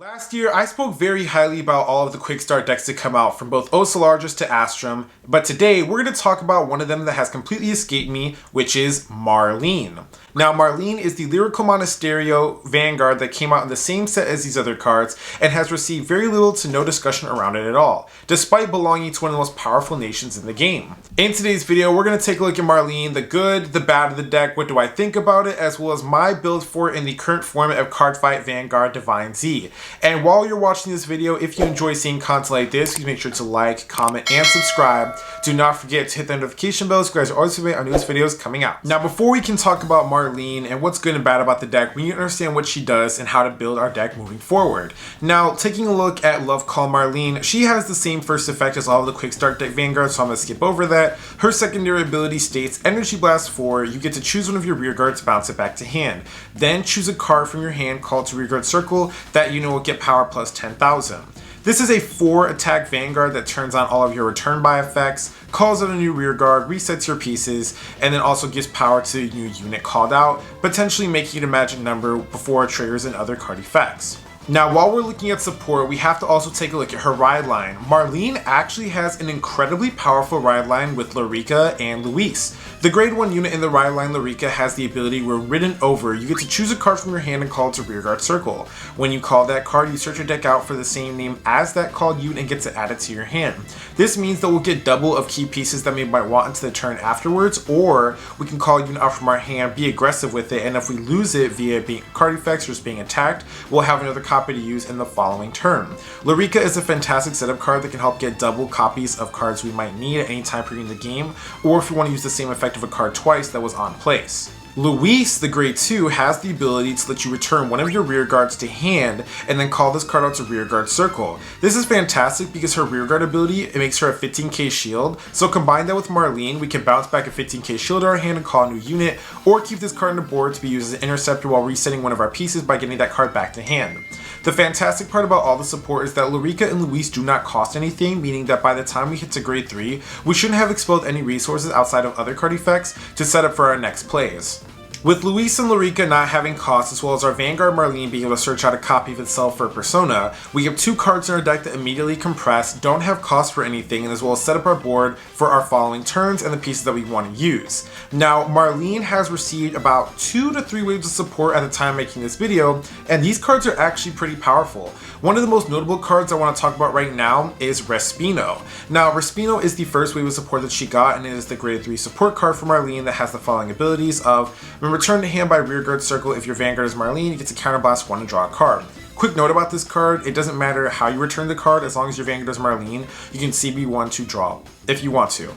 Last year, I spoke very highly about all of the quick start decks to come out, from both Ocelargus to Astrum, but today we're going to talk about one of them that has completely escaped me, which is Marlene. Now, Marlene is the Lyrical Monasterio Vanguard that came out in the same set as these other cards and has received very little to no discussion around it at all, despite belonging to one of the most powerful nations in the game. In today's video, we're going to take a look at Marlene, the good, the bad of the deck, what do I think about it, as well as my build for it in the current format of Cardfight Vanguard Divine Z. And while you're watching this video, if you enjoy seeing content like this, please make sure to like, comment, and subscribe. Do not forget to hit the notification bell so you guys are always aware of our newest videos coming out. Now, before we can talk about Marlene and what's good and bad about the deck, we need to understand what she does and how to build our deck moving forward. Now, taking a look at Love Call Marlean, she has the same first effect as all of the quick start deck Vanguard, so I'm going to skip over that. Her secondary ability states Energy Blast 4, you get to choose one of your rear guards, bounce it back to hand. Then choose a card from your hand called to rear guard circle that you know will get power plus 10,000. This is a 4 attack Vanguard that turns on all of your return by effects, calls out a new rear guard, resets your pieces, and then also gives power to a new unit called out, potentially making it a magic number before it triggers and other card effects. Now, while we're looking at support, we have to also take a look at her ride line. Marlene actually has an incredibly powerful ride line with Larica and Luis. The grade 1 unit in the ride line, Larica, has the ability where ridden over, you get to choose a card from your hand and call it to rearguard circle. When you call that card, you search your deck out for the same name as that called unit and get to add it to your hand. This means that we'll get double of key pieces that we might want into the turn afterwards, or we can call a unit out from our hand, be aggressive with it, and if we lose it via being card effects or just being attacked, we'll have another copy to use in the following turn. Larica is a fantastic setup card that can help get double copies of cards we might need at any time during the game, or if we want to use the same effect of a card twice that was on place. Luis, the grade 2, has the ability to let you return one of your rear guards to hand and then call this card out to rear guard circle. This is fantastic because her rear guard ability, it makes her a 15k shield, so combine that with Marlene, we can bounce back a 15k shield to our hand and call a new unit, or keep this card on the board to be used as an interceptor while resetting one of our pieces by getting that card back to hand. The fantastic part about all the support is that Larica and Luis do not cost anything, meaning that by the time we hit to grade 3, we shouldn't have expelled any resources outside of other card effects to set up for our next plays. With Luis and Larica not having costs, as well as our Vanguard Marlene being able to search out a copy of itself for a persona, we have 2 cards in our deck that immediately compress, don't have cost for anything, and as well as set up our board for our following turns and the pieces that we want to use. Now, Marlene has received about 2 to 3 waves of support at the time making this video, and these cards are actually pretty powerful. One of the most notable cards I want to talk about right now is Respino. Now, Respino is the first wave of support that she got, and it is the grade 3 support card for Marlene that has the following abilities of return to hand by rearguard circle. If your Vanguard is Marlene, you get to counterblast 1 and draw a card. Quick note about this card, it doesn't matter how you return the card, as long as your Vanguard is Marlene, you can CB1 to draw, if you want to.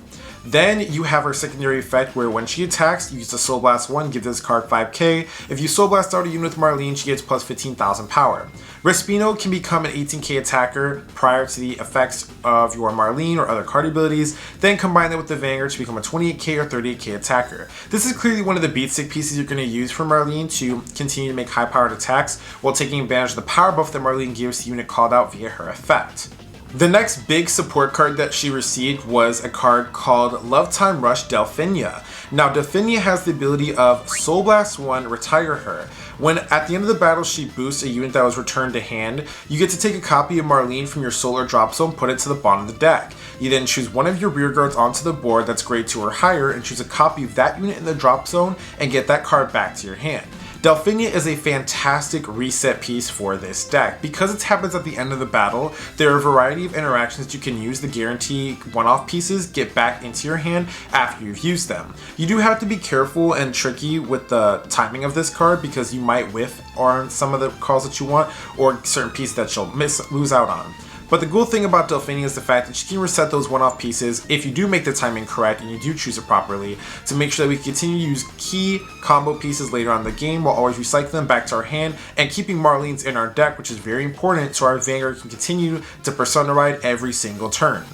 Then you have her secondary effect where when she attacks, you use the Soul Blast 1, give this card 5k. If you Soul Blast out a unit with Marlene, she gets plus 15,000 power. Respino can become an 18k attacker prior to the effects of your Marlene or other card abilities, then combine that with the Vanguard to become a 28k or 38k attacker. This is clearly one of the beat stick pieces you're going to use for Marlene to continue to make high powered attacks while taking advantage of the power buff that Marlene gives the unit called out via her effect. The next big support card that she received was a card called Love Time Rush Delphinia. Now, Delphinia has the ability of Soul Blast 1, retire her. When at the end of the battle she boosts a unit that was returned to hand, you get to take a copy of Marlene from your solar drop zone, put it to the bottom of the deck. You then choose one of your rear guards onto the board that's grade 2 or higher and choose a copy of that unit in the drop zone and get that card back to your hand. Delphinia is a fantastic reset piece for this deck. Because it happens at the end of the battle, there are a variety of interactions that you can use to guarantee one-off pieces get back into your hand after you've used them. You do have to be careful and tricky with the timing of this card because you might whiff on some of the calls that you want or certain pieces that you'll lose out on. But the cool thing about Delphinia is the fact that she can reset those one-off pieces if you do make the timing correct and you do choose it properly to make sure that we continue to use key combo pieces later on in the game while always recycling them back to our hand and keeping Marlene's in our deck, which is very important so our Vanguard can continue to persona ride every single turn.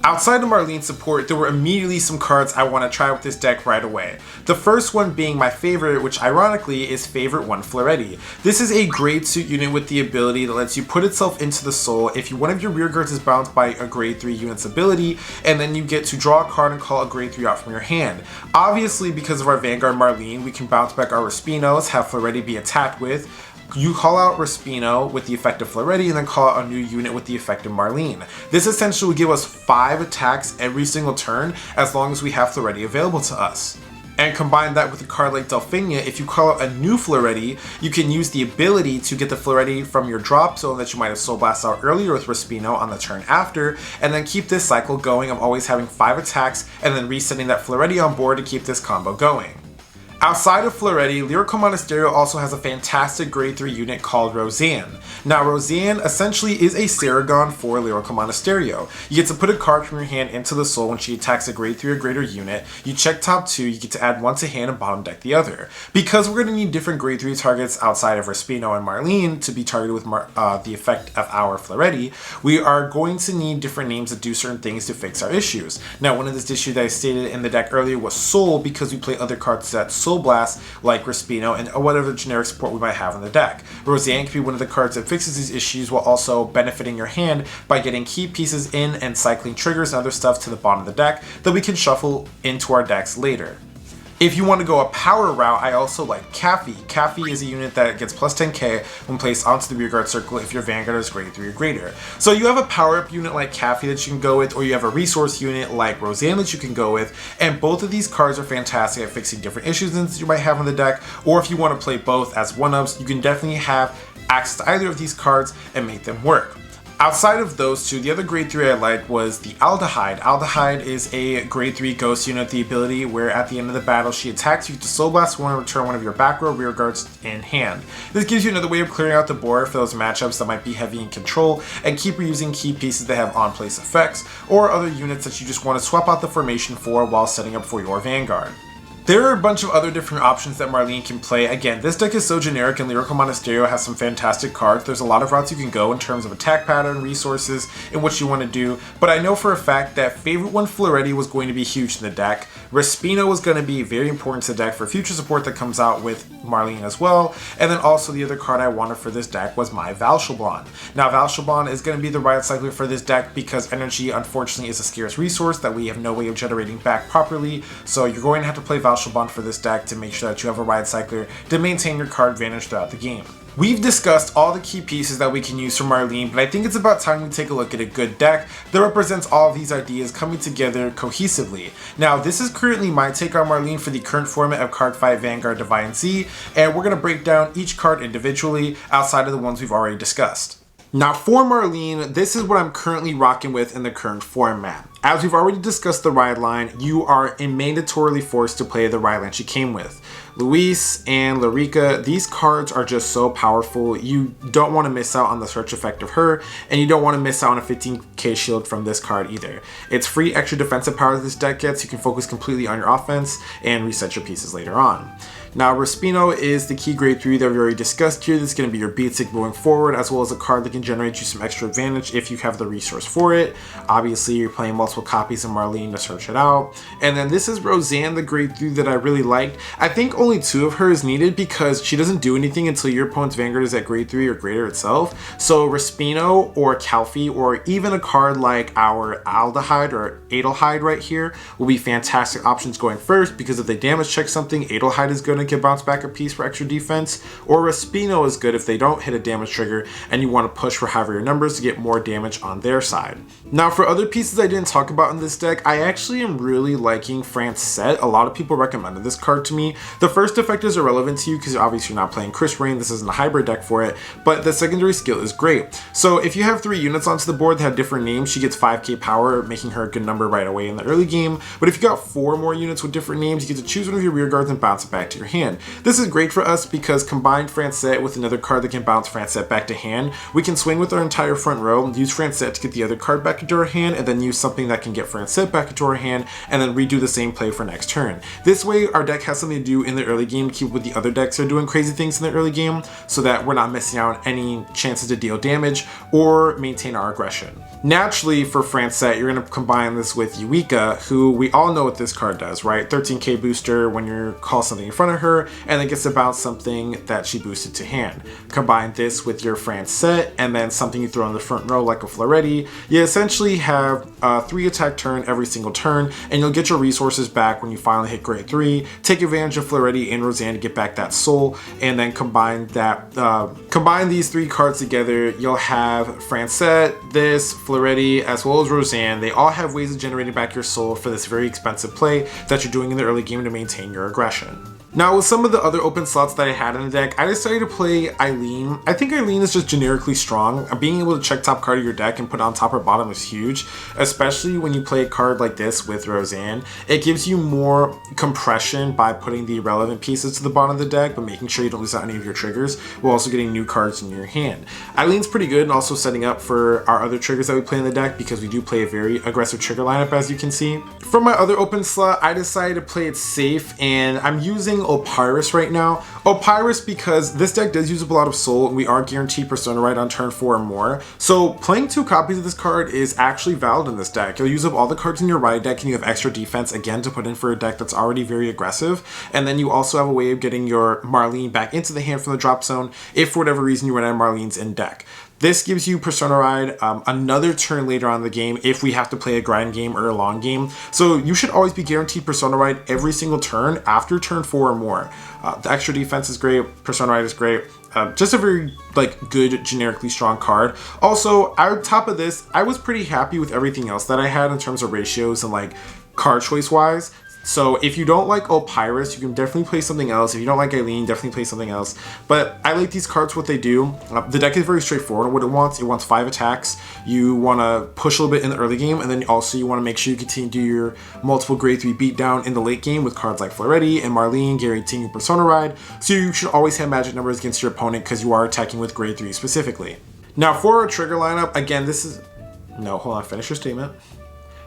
Outside of Marlene's support, there were immediately some cards I want to try with this deck right away. The first one being my favorite, which ironically is Favorite 1 Floretti. This is a grade suit unit with the ability that lets you put itself into the soul if one of your rear guards is bounced by a grade 3 unit's ability, and then you get to draw a card and call a grade 3 out from your hand. Obviously, because of our Vanguard Marlene, we can bounce back our Respinos, have Floretti be attacked with, You call out Respino with the effect of Floreti and then call out a new unit with the effect of Marlene. This essentially will give us 5 attacks every single turn as long as we have Floreti available to us. And combine that with a card like Delphania, if you call out a new Floreti, you can use the ability to get the Floreti from your drop zone that you might have Soul Blast out earlier with Respino on the turn after, and then keep this cycle going of always having 5 attacks and then resetting that Floreti on board to keep this combo going. Outside of Floreti, Lyrical Monasterio also has a fantastic grade 3 unit called Roseanne. Now Roseanne essentially is a Saragon for Lyrical Monasterio. You get to put a card from your hand into the soul when she attacks a grade 3 or greater unit. You check top 2, you get to add one to hand and bottom deck the other. Because we're going to need different grade 3 targets outside of Respino and Marlene to be targeted with the effect of our Floreti, we are going to need different names that do certain things to fix our issues. Now one of this issue that I stated in the deck earlier was Soul, because we play other cards that Soul Blast like Respino and whatever generic support we might have in the deck. Roseanne can be one of the cards that fixes these issues while also benefiting your hand by getting key pieces in and cycling triggers and other stuff to the bottom of the deck that we can shuffle into our decks later. If you want to go a power route, I also like Kaffy. Kaffy is a unit that gets plus 10k when placed onto the rearguard circle if your Vanguard is grade 3 or greater. So you have a power up unit like Kaffy that you can go with, or you have a resource unit like Roseanne that you can go with, and both of these cards are fantastic at fixing different issues that you might have on the deck, or if you want to play both as one-ups, you can definitely have access to either of these cards and make them work. Outside of those two, the other grade 3 I liked was the Aldehyde. Aldehyde is a grade 3 ghost unit, the ability where at the end of the battle she attacks you to Soul Blast 1 and return one of your back row rear guards in hand. This gives you another way of clearing out the board for those matchups that might be heavy in control and keep reusing key pieces that have on-place effects, or other units that you just want to swap out the formation for while setting up for your Vanguard. There are a bunch of other different options that Marlene can play. Again, this deck is so generic and Lyrical Monasterio has some fantastic cards. There's a lot of routes you can go in terms of attack pattern, resources, and what you want to do, but I know for a fact that Favorite One Floreti was going to be huge in the deck. Respino was going to be very important to the deck for future support that comes out with Marlene as well, and then also the other card I wanted for this deck was my Valshablan. Now Valshablan is going to be the right cycler for this deck because energy unfortunately is a scarce resource that we have no way of generating back properly, so you're going to have to play Valshablan for this deck to make sure that you have a ride cycler to maintain your card advantage throughout the game. We've discussed all the key pieces that we can use from Marlene, but I think it's about time we take a look at a good deck that represents all of these ideas coming together cohesively. Now, this is currently my take on Marlene for the current format of Cardfight Vanguard Divine Z, and we're going to break down each card individually outside of the ones we've already discussed. Now for Marlene, this is what I'm currently rocking with in the current format. As we've already discussed the ride line, you are mandatorily forced to play the ride line she came with. Luis and Larica, these cards are just so powerful. You don't want to miss out on the search effect of her, and you don't want to miss out on a 15k shield from this card either. It's free extra defensive power that this deck gets. You can focus completely on your offense and reset your pieces later on. Now Respino is the key grade 3 that we already discussed here. This is going to be your beat stick moving forward, as well as a card that can generate you some extra advantage if you have the resource for it. Obviously you're playing multiple copies of Marlene to search it out. And then this is Roseanne, the grade 3 that I really liked. I think only 2 of her is needed because she doesn't do anything until your opponent's Vanguard is at grade 3 or greater itself. So Respino or Calfee or even a card like our Aldehyde or Adelhyde right here will be fantastic options going first, because if they damage check something, Adelhyde is going to get bounced back a piece for extra defense, or Respino is good if they don't hit a damage trigger and you want to push for higher numbers to get more damage on their side. Now for other pieces I didn't talk about in this deck, I actually am really liking Francette. A lot of people recommended this card to me. The first effect is irrelevant to you because obviously you're not playing Chris Rain, this isn't a hybrid deck for it, but the secondary skill is great. So if you have 3 units onto the board that have different names, she gets 5k power, making her a good number right away in the early game, but if you got 4 more units with different names, you get to choose one of your rear guards and bounce it back to your hand. This is great for us because combined Francette with another card that can bounce Francette back to hand, we can swing with our entire front row, use Francette to get the other card back into our hand, and then use something that can get Francette back into our hand, and then redo the same play for next turn. This way our deck has something to do in the early game to keep with the other decks that are doing crazy things in the early game, so that we're not missing out on any chances to deal damage or maintain our aggression. Naturally for Francette, you're going to combine this with Eureka, who we all know what this card does, right? 13k booster when you call something in front of her, and then gets to bounce something that she boosted to hand. Combine this with your Francette, and then something you throw in the front row like a Floreti. You essentially have 3 3-attack turn every single turn, and you'll get your resources back when you finally hit grade 3. Take advantage of Fleuretti and Roseanne to get back that soul, and then combine these 3 cards together. You'll have Francette, this, Fleuretti, as well as Roseanne. They all have ways of generating back your soul for this very expensive play that you're doing in the early game to maintain your aggression. Now, with some of the other open slots that I had in the deck, I decided to play Eileen. I think Eileen is just generically strong. Being able to check top card of your deck and put it on top or bottom is huge, especially when you play a card like this with Roseanne. It gives you more compression by putting the relevant pieces to the bottom of the deck, but making sure you don't lose out any of your triggers, while also getting new cards in your hand. Eileen's pretty good and also setting up for our other triggers that we play in the deck, because we do play a very aggressive trigger lineup, as you can see. From my other open slot, I decided to play it safe, and I'm using Opyrus right now. Opyrus because this deck does use up a lot of soul, and we are guaranteed Persona Ride on turn 4 or more. So playing 2 copies of this card is actually valid in this deck. You'll use up all the cards in your Ride deck, and you have extra defense again to put in for a deck that's already very aggressive. And then you also have a way of getting your Marlene back into the hand from the drop zone if for whatever reason you run out of Marlene's in deck. This gives you Persona Ride another turn later on in the game if we have to play a grind game or a long game. So you should always be guaranteed Persona Ride every single turn after turn 4 or more. The extra defense is great, Persona Ride is great. Just a very good, generically strong card. Also, on top of this, I was pretty happy with everything else that I had in terms of ratios and card choice wise. So if you don't like Opyrus, you can definitely play something else. If you don't like Eileen, definitely play something else. But I like these cards, what they do. The deck is very straightforward on what it wants. It wants 5 attacks. You want to push a little bit in the early game, and then also you want to make sure you continue to do your multiple grade 3 beatdown in the late game with cards like Fleuretti and Marlene guaranteeing your Persona Ride. So you should always have magic numbers against your opponent because you are attacking with grade 3 specifically. Now for our trigger lineup, again, finish your statement.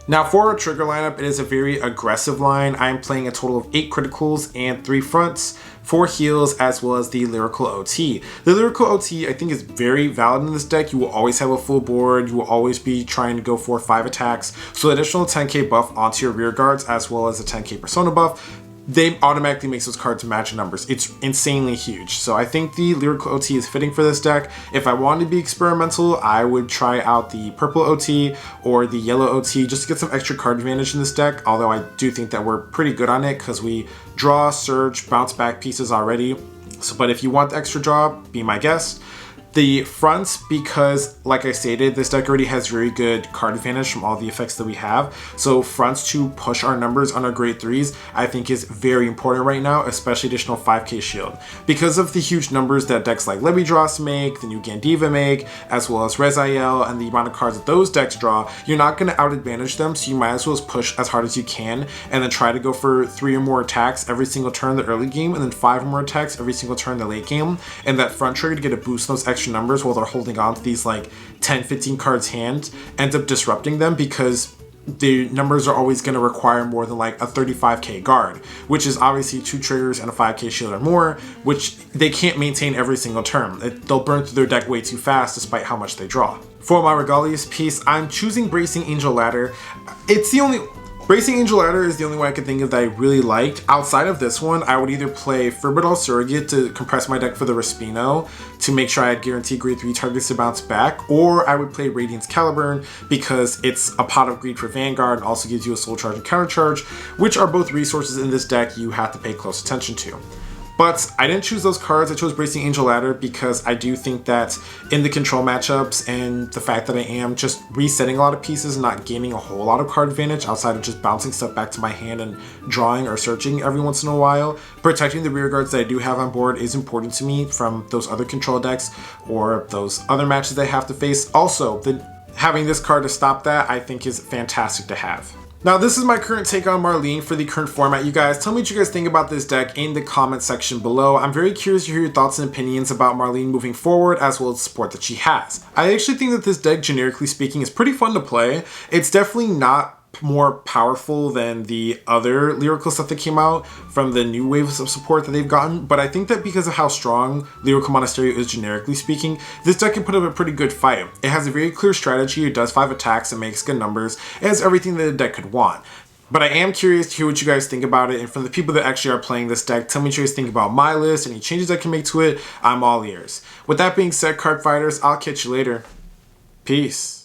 Now for our trigger lineup, it is a very aggressive line. I am playing a total of 8 criticals and 3 fronts, 4 heals, as well as the lyrical OT. The lyrical OT I think is very valid in this deck. You will always have a full board. You will always be trying to go for 5 attacks. So additional 10k buff onto your rear guards, as well as a 10k persona buff, they automatically makes those cards match numbers. It's insanely huge. So I think the lyrical OT is fitting for this deck. If I wanted to be experimental, I would try out the purple OT or the yellow OT just to get some extra card advantage in this deck. Although I do think that we're pretty good on it because we draw, surge, bounce back pieces already. But if you want the extra draw, be my guest. The fronts, because like I stated, this deck already has very good card advantage from all the effects that we have. So fronts to push our numbers on our grade 3s, I think is very important right now, especially additional 5k shield. Because of the huge numbers that decks like Lebidros make, the new Gandiva make, as well as Rezael, and the amount of cards that those decks draw, you're not going to out advantage them, so you might as well push as hard as you can, and then try to go for 3 or more attacks every single turn in the early game, and then 5 or more attacks every single turn in the late game, and that front trigger to get a boost in those extra numbers while they're holding on to these 10-15 cards hand ends up disrupting them, because the numbers are always going to require more than a 35k guard, which is obviously 2 triggers and a 5k shield or more, which they can't maintain every single turn. They'll burn through their deck way too fast despite how much they draw. For my Regalius piece, I'm choosing Bracing Angel Ladder. Bracing Angel Ladder is the only one I could think of that I really liked. Outside of this one, I would either play Ferbidal Surrogate to compress my deck for the Respino to make sure I had guaranteed grade 3 targets to bounce back, or I would play Radiance Caliburn because it's a pot of greed for Vanguard and also gives you a soul charge and counter charge, which are both resources in this deck you have to pay close attention to. But I didn't choose those cards. I chose Bracing Angel Ladder because I do think that in the control matchups and the fact that I am just resetting a lot of pieces and not gaining a whole lot of card advantage outside of just bouncing stuff back to my hand and drawing or searching every once in a while, protecting the rear guards that I do have on board is important to me from those other control decks or those other matches they have to face. Also, having this card to stop that I think is fantastic to have. Now, this is my current take on Marlene for the current format. You guys, tell me what you guys think about this deck in the comment section below. I'm very curious to hear your thoughts and opinions about Marlene moving forward, as well as the support that she has. I actually think that this deck, generically speaking, is pretty fun to play. It's definitely not more powerful than the other lyrical stuff that came out from the new waves of support that they've gotten, but I think that because of how strong Lyrical Monasterio is generically speaking, this deck can put up a pretty good fight. It has a very clear strategy, it does 5 attacks, it makes good numbers, it has everything that a deck could want. But I am curious to hear what you guys think about it, and from the people that actually are playing this deck, tell me what you guys think about my list, any changes I can make to it. I'm all ears. With that being said, card fighters, I'll catch you later. Peace.